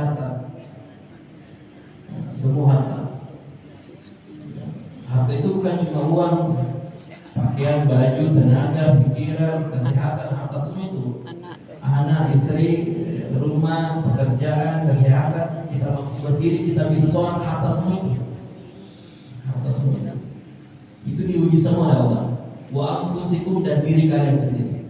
harta, semua harta. Harta itu bukan cuma uang, pakaian, baju, tenaga, pikiran, kesehatan, harta semua itu. Anak, istri, rumah, pekerjaan, kesehatan, kita mampu berdiri, kita bisa sholat, harta semua itu. Harta semua itu. Itu diuji semua oleh Allah. Wa anfusikum, dan diri kalian sendiri.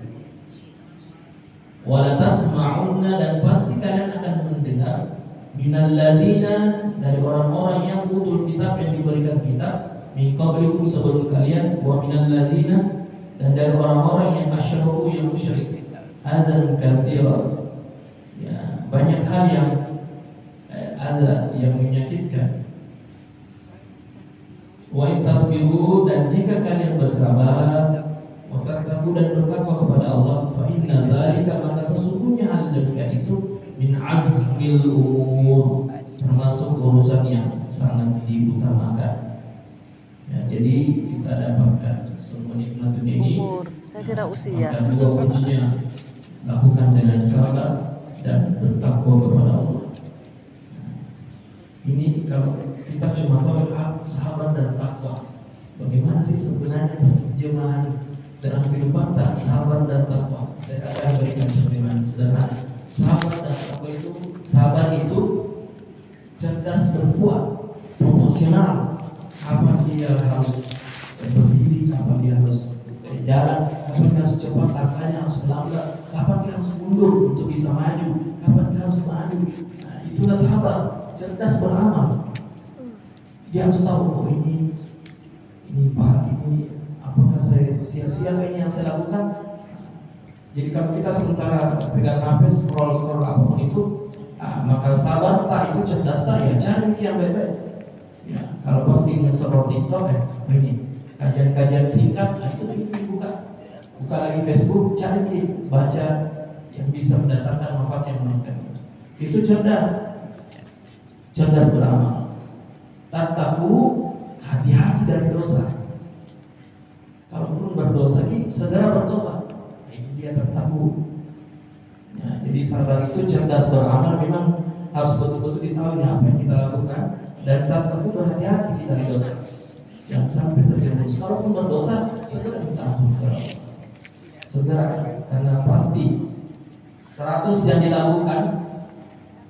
Wala tasma'unna, dan pasti kalian akan mendengar minal ladzina, dari orang-orang yang utul kitab, yang diberikan kitab, min qablikum, sebelum kalian, wa minal ladzina, dan dari orang-orang yang asyraku, yang musyrik, adzan katsira, ya, banyak hal yang ada yang menyakitkan. Wa in tasbiru, dan jika kalian bersabar, wa tattaqu, dan bertakwa kepada Allah, fa inna dzalika, maka sesungguhnya hal demikian itu min azmil umur, termasuk urusan yang sangat diutamakan. Ya, jadi kita dapatkan semua nikmat dunia ini. Saya kira usia. Maka dua kuncinya, lakukan dengan sabar dan bertakwa kepada Allah. Ini kalau kita cuma tahu sabar dan takwa, bagaimana sih sebenarnya terjemahan dalam kehidupan tak sabar dan takwa? Saya akan berikan terjemahan sederhana. Sabar dan takwa itu, sabar itu cerdas berbuat, proporsional. Kapan dia harus berdiri, kapan dia harus jalan, kapan dia harus cepat, langkahnya harus melambat, kapan dia harus mundur untuk bisa maju, kapan dia harus maju. Nah, itulah sabar, cerdas beramal. Dia harus tahu, oh ini Pak, ini apakah saya sia-sia kayaknya yang saya lakukan. Jadi kalau kita sementara pegang HP, scroll apapun itu, maka sabar tak, itu cerdas tak, ya cari yang baik-baik. Ya, kalau pas ingin scroll TikTok, ini kajian-kajian singkat, itu buka lagi Facebook, cari baca yang bisa mendatangkan manfaat yang meningkat. Itu cerdas beramal. Tattaqu, hati-hati dari dosa. Kalaupun berdosa, segera bertobat. Itu dia tattaqu. Ya, jadi sabar itu cerdas beramal, memang harus betul-betul ditahui apa yang kita lakukan, dan tattaqu, berhati-hati kita dari dosa. Yang sampai terjerumus. Kalaupun berdosa, segera minta ampun kepada Allah. Segera, karena pasti 100 yang dilakukan,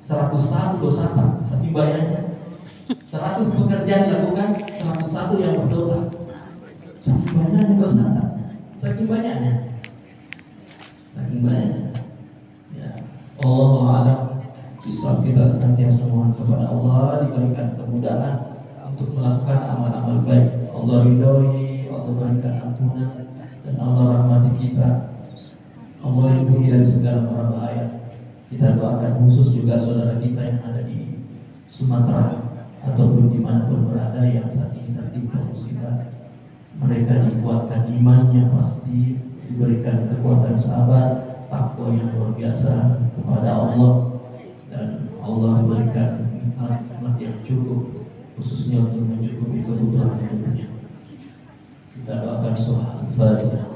101 dosa, saking banyaknya. 100 pekerjaan dilakukan, 101 yang berdosa. Saking banyaknya dosa, saking banyaknya. Ya, Allahu a'lam. Bisa kita senantiasa mohon kepada Allah diberikan kemudahan untuk melakukan amal-amal baik. Allah ridhoi, Allah berikan ampunan, dan Allah rahmati kita. Allah lindungi dari segala mara bahaya. Kita doakan khusus juga saudara kita yang ada di Sumatera ataupun dimanapun berada yang saat ini tertimpa musibah. Mereka dikuatkan imannya, pasti diberikan kekuatan sabar, takwa yang luar biasa kepada Allah, dan Allah berikan nikmat yang cukup, khususnya untuk mencukupi kebutuhan hidupnya. Kita doakan surah Al-Fatihah.